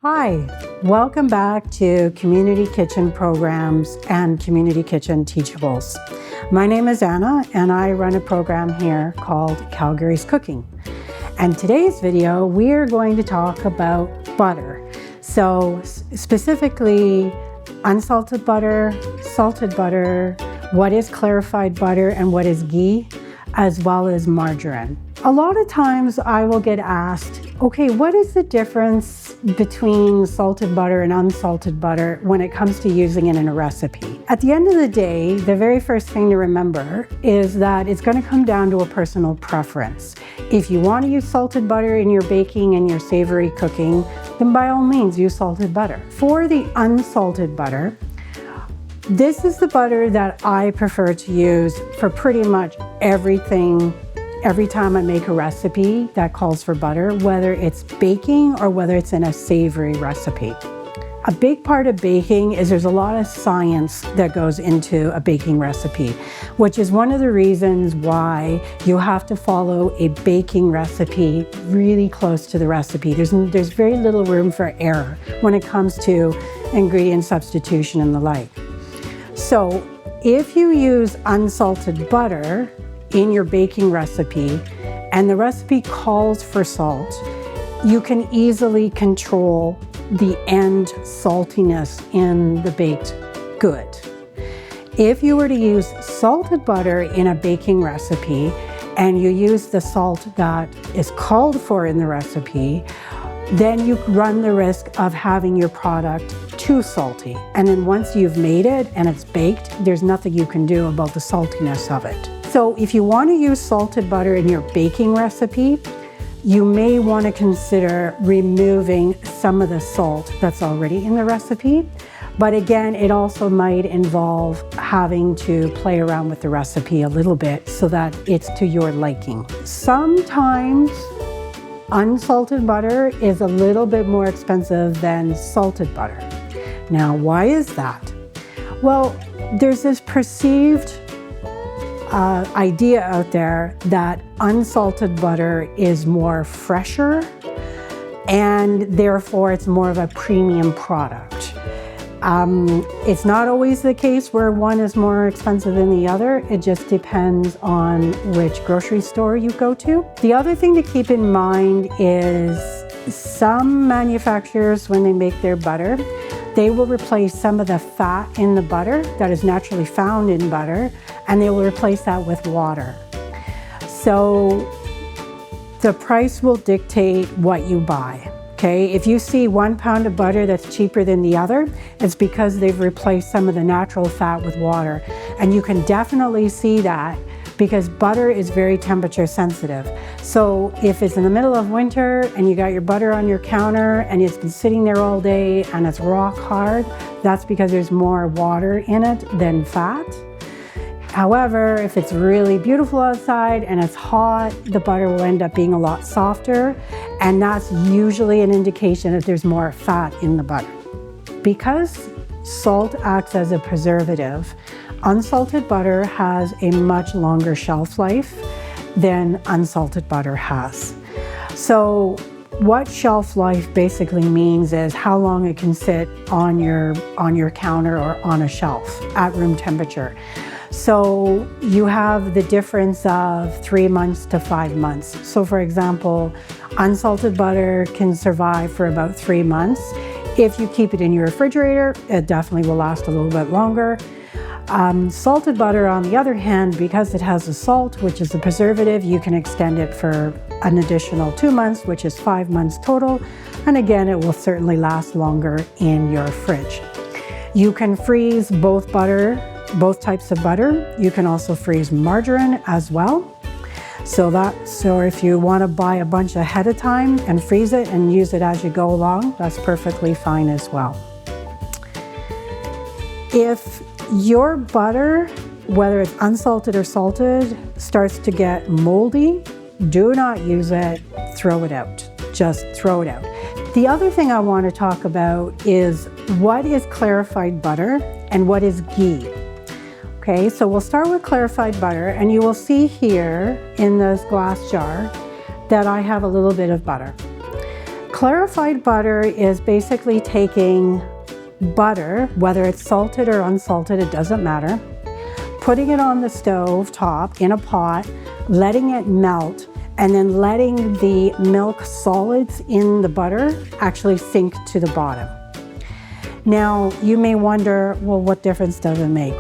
Hi, welcome back to Community Kitchen Programs and Community Kitchen Teachables. My name is Anna and I run a program here called Calgary's Cooking. And today's video, we are going to talk about butter. So specifically unsalted butter, salted butter, what is clarified butter and what is ghee, as well as margarine. A lot of times I will get asked, okay, what is the difference between salted butter and unsalted butter when it comes to using it in a recipe? At the end of the day, the very first thing to remember is that it's going to come down to a personal preference. If you want to use salted butter in your baking and your savory cooking, then by all means use salted butter. For the unsalted butter, this is the butter that I prefer to use for pretty much everything. Every time I make a recipe that calls for butter, whether it's baking or whether it's in a savory recipe. A big part of baking is there's a lot of science that goes into a baking recipe, which is one of the reasons why you have to follow a baking recipe really close to the recipe. There's very little room for error when it comes to ingredient substitution and the like. So if you use unsalted butter in your baking recipe and the recipe calls for salt, you can easily control the end saltiness in the baked good. If you were to use salted butter in a baking recipe and you use the salt that is called for in the recipe, then you run the risk of having your product too salty. And then once you've made it and it's baked, there's nothing you can do about the saltiness of it. So if you want to use salted butter in your baking recipe, you may want to consider removing some of the salt that's already in the recipe. But again, it also might involve having to play around with the recipe a little bit so that it's to your liking. Sometimes unsalted butter is a little bit more expensive than salted butter. Now, why is that? Well, there's this perceived idea out there that unsalted butter is more fresher and therefore it's more of a premium product. It's not always the case where one is more expensive than the other. It just depends on which grocery store you go to. The other thing to keep in mind is some manufacturers, when they make their butter, they will replace some of the fat in the butter that is naturally found in butter, and they will replace that with water. So the price will dictate what you buy. Okay, if you see 1 pound of butter that's cheaper than the other, it's because they've replaced some of the natural fat with water. And you can definitely see that because butter is very temperature sensitive. So if it's in the middle of winter and you got your butter on your counter and it's been sitting there all day and it's rock hard, that's because there's more water in it than fat. However, if it's really beautiful outside and it's hot, the butter will end up being a lot softer, and that's usually an indication that there's more fat in the butter. Because salt acts as a preservative, unsalted butter has a much longer shelf life than unsalted butter has. So what shelf life basically means is how long it can sit on your counter or on a shelf at room temperature. So you have the difference of 3 months to 5 months. So for example, unsalted butter can survive for about 3 months. If you keep it in your refrigerator, it definitely will last a little bit longer. Salted butter, on the other hand, because it has the salt, which is a preservative, you can extend it for an additional 2 months, which is 5 months total. And again, it will certainly last longer in your fridge. You can freeze both types of butter. You can also freeze margarine as well. So if you want to buy a bunch ahead of time and freeze it and use it as you go along, that's perfectly fine as well. If your butter, whether it's unsalted or salted, starts to get moldy, do not use it, throw it out. Just throw it out. The other thing I want to talk about is what is clarified butter and what is ghee. Okay, so we'll start with clarified butter, and you will see here in this glass jar that I have a little bit of butter. Clarified butter is basically taking butter, whether it's salted or unsalted, it doesn't matter, putting it on the stove top in a pot, letting it melt, and then letting the milk solids in the butter actually sink to the bottom. Now, you may wonder, well, what difference does it make?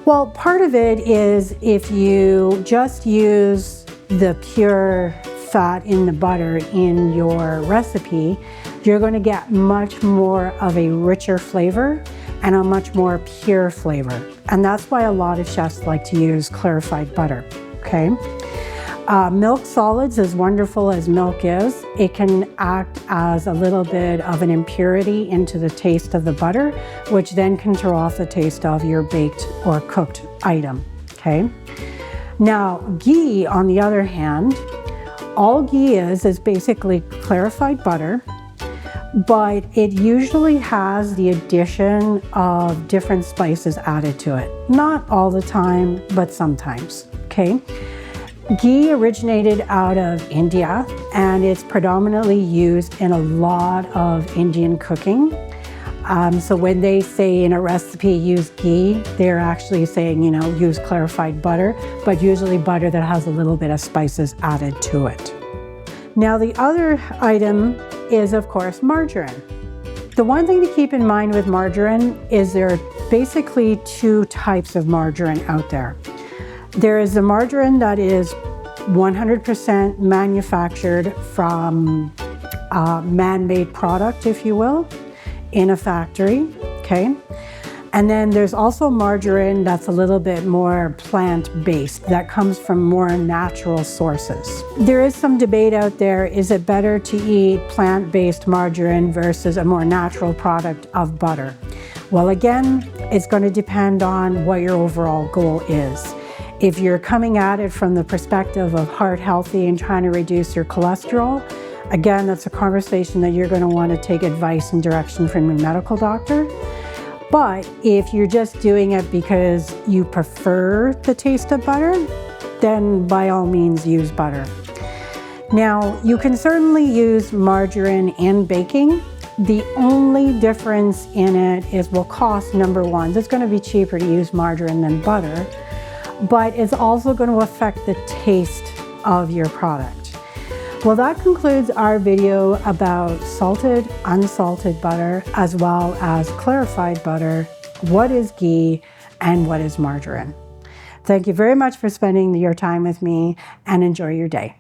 Well, part of it is if you just use the pure fat in the butter in your recipe, you're going to get much more of a richer flavor and a much more pure flavor. And that's why a lot of chefs like to use clarified butter, okay? Milk solids, as wonderful as milk is, it can act as a little bit of an impurity into the taste of the butter, which then can throw off the taste of your baked or cooked item, okay? Now, ghee, on the other hand, all ghee is basically clarified butter, but it usually has the addition of different spices added to it. Not all the time, but sometimes, okay? Ghee originated out of India, and it's predominantly used in a lot of Indian cooking. So when they say in a recipe use ghee, they're actually saying, you know, use clarified butter, but usually butter that has a little bit of spices added to it. Now the other item is, of course, margarine. The one thing to keep in mind with margarine is there are basically two types of margarine out there. There is the margarine that is 100% manufactured from a man-made product, if you will, in a factory, okay? And then there's also margarine that's a little bit more plant-based, that comes from more natural sources. There is some debate out there, is it better to eat plant-based margarine versus a more natural product of butter? Well, again, it's going to depend on what your overall goal is. If you're coming at it from the perspective of heart healthy and trying to reduce your cholesterol, again, that's a conversation that you're going to want to take advice and direction from your medical doctor. But if you're just doing it because you prefer the taste of butter, then by all means use butter. Now, you can certainly use margarine in baking. The only difference in it is, well, cost, number one. It's going to be cheaper to use margarine than butter, but it's also going to affect the taste of your product. Well, that concludes our video about salted, unsalted butter, as well as clarified butter, what is ghee, and what is margarine. Thank you very much for spending your time with me, and enjoy your day.